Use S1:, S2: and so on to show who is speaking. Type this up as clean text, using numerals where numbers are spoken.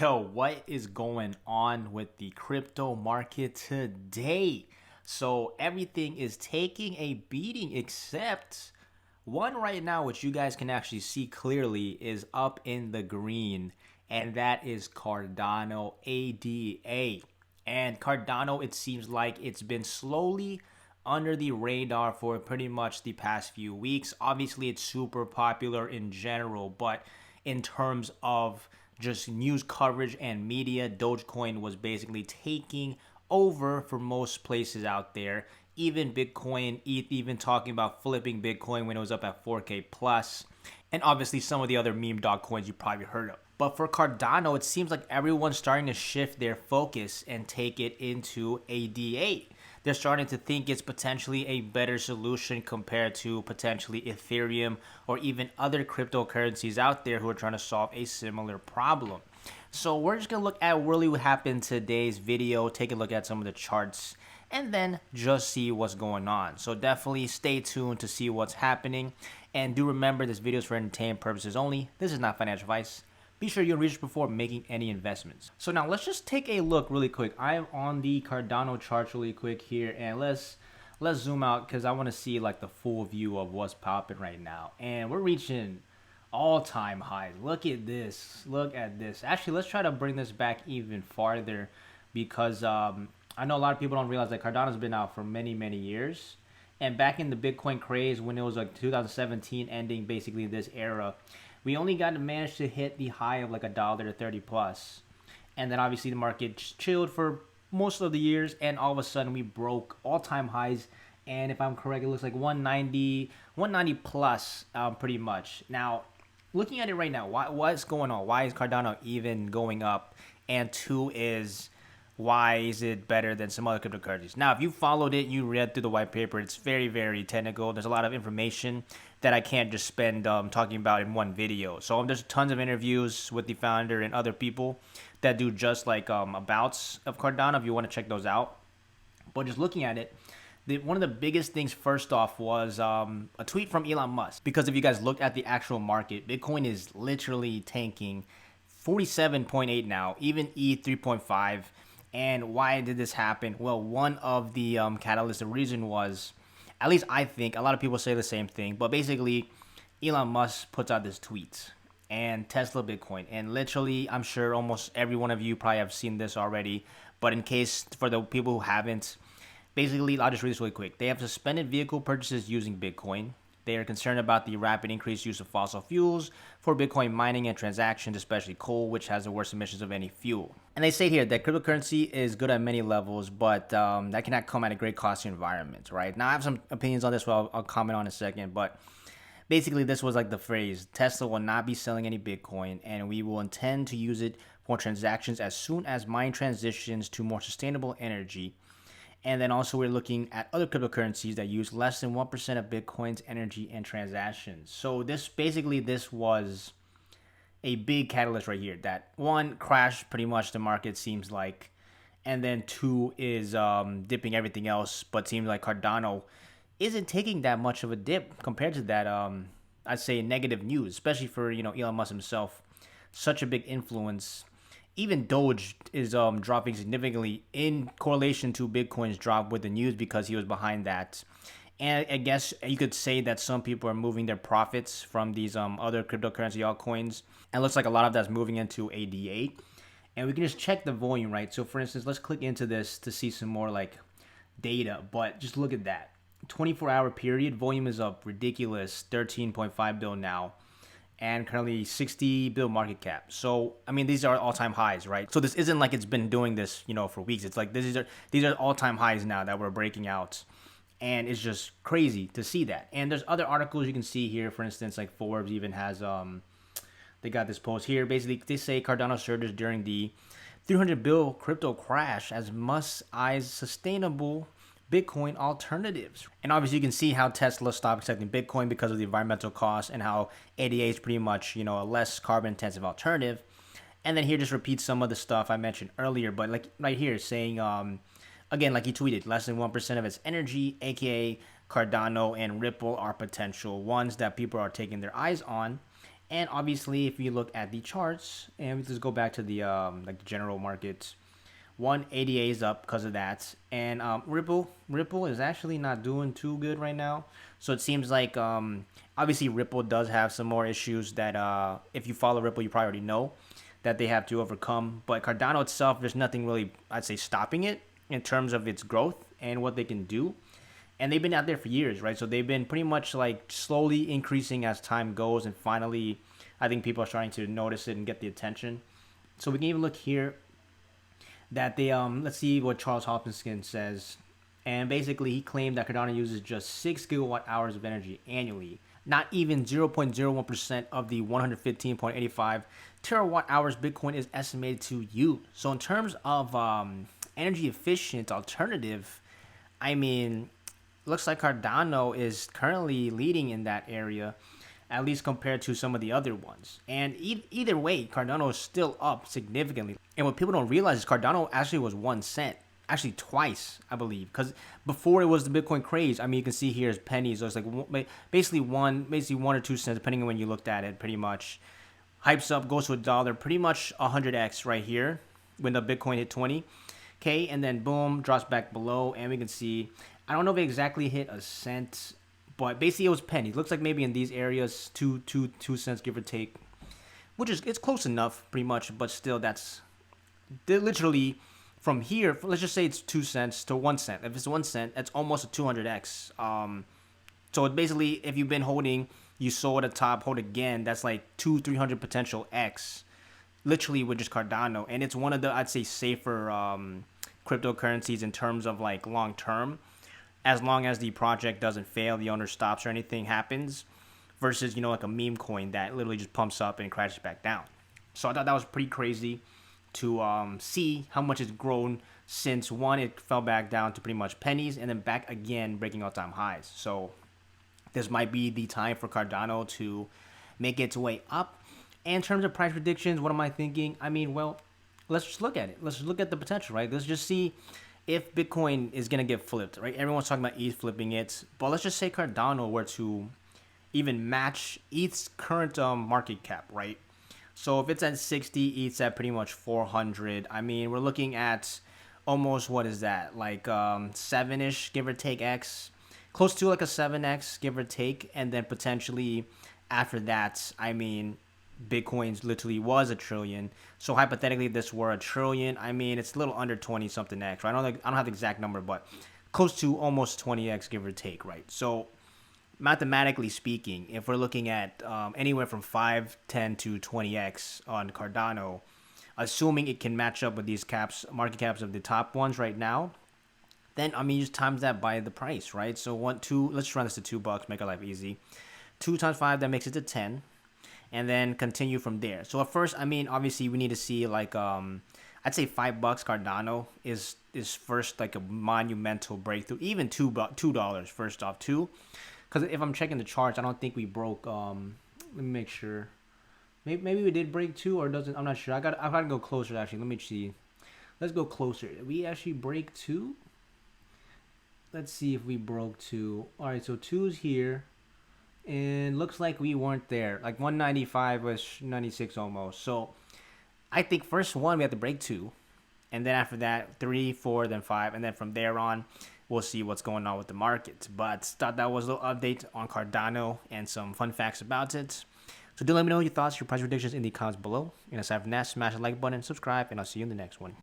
S1: Yo, what is going on with the crypto market today? So everything is taking a beating except one right now, which you guys can actually see clearly, is up in the green, and that is Cardano ADA. And Cardano, it seems like it's been slowly under the radar for pretty much the past few weeks. Obviously, it's super popular in general, but in terms of just news coverage and media, Dogecoin was basically taking over for most places out there. Even Bitcoin, ETH, even talking about flipping Bitcoin when it was up at 4K plus, and obviously some of the other meme dog coins you probably heard of. But for Cardano, it seems like everyone's starting to shift their focus and take it into ADA. They're starting to think it's potentially a better solution compared to potentially Ethereum or even other cryptocurrencies out there who are trying to solve a similar problem. So we're just going to look at really what happened in today's video, take a look at some of the charts, and then just see what's going on. So definitely stay tuned to see what's happening. And do remember, this video is for entertainment purposes only. This is not financial advice. Be sure you research before making any investments. So now let's just take a look really quick. I am on the Cardano chart really quick here, and let's zoom out because I want to see like the full view of what's popping right now. And we're reaching all-time highs. Look at this. Look at this. Actually, let's try to bring this back even farther because I know a lot of people don't realize that Cardano's been out for many years. And back in the Bitcoin craze, when it was like 2017 ending basically this era, we only got to manage to hit the high of like $1.30 plus. And then obviously the market chilled for most of the years, and all of a sudden we broke all-time highs. And if I'm correct, it looks like 190 plus pretty much. Now, looking at it right now, what's going on? Why is Cardano even going up? And two is, why is it better than some other cryptocurrencies? Now, if you followed it, you read through the white paper, it's very technical. There's a lot of information that I can't just spend talking about in one video. So there's tons of interviews with the founder and other people that do just like abouts of Cardano if you want to check those out. But just looking at it, one of the biggest things first off was a tweet from Elon Musk. Because if you guys look at the actual market, Bitcoin is literally tanking 47.8 now, even ETH 3.5. And why did this happen? Well, one of the catalysts, the reason was, at least I think, a lot of people say the same thing, but basically Elon Musk puts out this tweet and Tesla Bitcoin. And literally, I'm sure almost every one of you probably have seen this already, but in case for the people who haven't, basically, I'll just read this really quick. They have suspended vehicle purchases using Bitcoin. They are concerned about the rapid increased use of fossil fuels for Bitcoin mining and transactions, especially coal, which has the worst emissions of any fuel. And they say here that cryptocurrency is good at many levels, but that cannot come at a great cost to the environment, right? Now, I have some opinions on this, I'll comment on in a second, but basically this was like the phrase: Tesla will not be selling any Bitcoin, and we will intend to use it for transactions as soon as mining transitions to more sustainable energy. And then also we're looking at other cryptocurrencies that use less than 1% of Bitcoin's energy and transactions. So this was a big catalyst right here. That one, crashed pretty much the market, seems like. And then two is dipping everything else. But seems like Cardano isn't taking that much of a dip compared to that, I'd say, negative news, especially for, Elon Musk himself. Such a big influence. Even Doge is dropping significantly in correlation to Bitcoin's drop with the news because he was behind that. And I guess you could say that some people are moving their profits from these other cryptocurrency altcoins. And it looks like a lot of that's moving into ADA. And we can just check the volume, right? So for instance, let's click into this to see some more like data. But just look at that. 24-hour period, volume is up ridiculous 13.5 bill now. And currently 60 bill market cap. So, I mean, these are all-time highs, right? So this isn't like it's been doing this, for weeks. It's like these are all-time highs now that we're breaking out. And it's just crazy to see that. And there's other articles you can see here. For instance, like Forbes even has, they got this post here. Basically, they say Cardano surges during the 300 bill crypto crash as Musk eyes sustainable Bitcoin alternatives. And obviously you can see how Tesla stopped accepting Bitcoin because of the environmental costs, and how ADA is pretty much, a less carbon intensive alternative. And then here just repeats some of the stuff I mentioned earlier, but like right here saying, again, like he tweeted, less than 1% of its energy, aka Cardano and Ripple, are potential ones that people are taking their eyes on. And obviously, if you look at the charts, and we just go back to the like the general markets, one ADA is up because of that, and Ripple is actually not doing too good right now. So it seems like obviously Ripple does have some more issues that if you follow Ripple, you probably already know that they have to overcome. But Cardano itself, there's nothing really, I'd say, stopping it in terms of its growth and what they can do. And they've been out there for years, right? So they've been pretty much like slowly increasing as time goes, and finally, I think people are starting to notice it and get the attention. So we can even look here that they let's see what Charles Hopkinson says. And basically he claimed that Cardano uses just 6 gigawatt hours of energy annually, not even 0.01% of the 115.85 terawatt hours Bitcoin is estimated to use. So in terms of energy efficient alternative, I mean, looks like Cardano is currently leading in that area, at least compared to some of the other ones. And either way, Cardano is still up significantly. And what people don't realize is Cardano actually was 1 cent, actually twice, I believe, because before it was the Bitcoin craze. I mean, you can see here is pennies. So it's like basically 1 or 2 cents, depending on when you looked at it. Pretty much hypes up, goes to $1, pretty much 100x right here when the Bitcoin hit 20K, and then boom, drops back below, and we can see, I don't know if it exactly hit a cent, but basically it was pennies. Looks like maybe in these areas, 2 cents, give or take, which is, it's close enough, pretty much, but still, that's literally from here. Let's just say it's 2 cents to 1 cent. If it's 1 cent, that's almost a 200x. So it basically, if you've been holding, you sold at the top, hold again, that's like 300 potential x, literally with just Cardano, and it's one of the, I'd say, safer cryptocurrencies in terms of like long term, as long as the project doesn't fail, the owner stops, or anything happens, versus, you know, like a meme coin that literally just pumps up and crashes back down. So I thought that was pretty crazy to see how much it's grown since, one, it fell back down to pretty much pennies, and then back again, breaking all-time highs. So this might be the time for Cardano to make its way up. And in terms of price predictions, what am I thinking? I mean, well, let's just look at it. Let's just look at the potential, right? Let's just see if Bitcoin is going to get flipped, right? Everyone's talking about ETH flipping it. But let's just say Cardano were to even match ETH's current market cap, right? So if it's at 60, ETH's at pretty much 400. I mean, we're looking at almost, what is that? Like 7-ish, give or take X. Close to like a 7X, give or take. And then potentially after that, I mean, Bitcoin's literally was a trillion. So hypothetically, if this were a trillion, I mean, it's a little under 20 something X, right? I don't have the exact number, but close to almost 20X, give or take, right? So mathematically speaking, if we're looking at anywhere from 5, 10 to 20X on Cardano, assuming it can match up with these caps, market caps of the top ones right now, then I mean, you just times that by the price, right? So let's just run this to $2, make our life easy. 2 times 5, that makes it to 10, and then continue from there. So at first, I mean, obviously we need to see like I'd say $5 Cardano is first, like a monumental breakthrough. Even $2 first off too, because if I'm checking the charts, I don't think we broke. Let me make sure. Maybe we did break 2, or doesn't. I'm not sure. I gotta go closer actually. Let me see. Let's go closer. Did we actually break 2? Let's see if we broke 2. All right, so 2's here, and looks like we weren't there. Like 195 was 96 almost. So I think first one we have to break 2, and then after that 3, 4, then 5, and then from there on we'll see what's going on with the market. But thought that was a little update on Cardano and some fun facts about it. So do let me know your thoughts, your price predictions in the comments below. And aside from that, smash the like button, subscribe, and I'll see you in the next one.